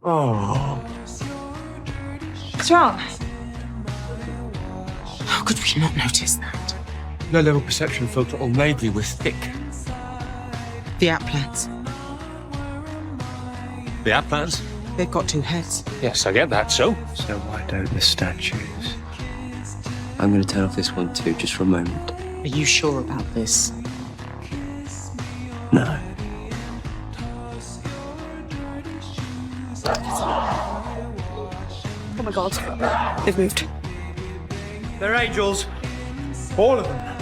Oh. What's wrong? How could we not notice that? Low-level perception filter, or maybe we're thick. The app plans. The app plans? They've got 2 heads. Yes, I get that, so? So why don't the statues? I'm going to turn off this one too, just for a moment. Are you sure about this? No. Oh my god. They've moved. They're angels. All of them.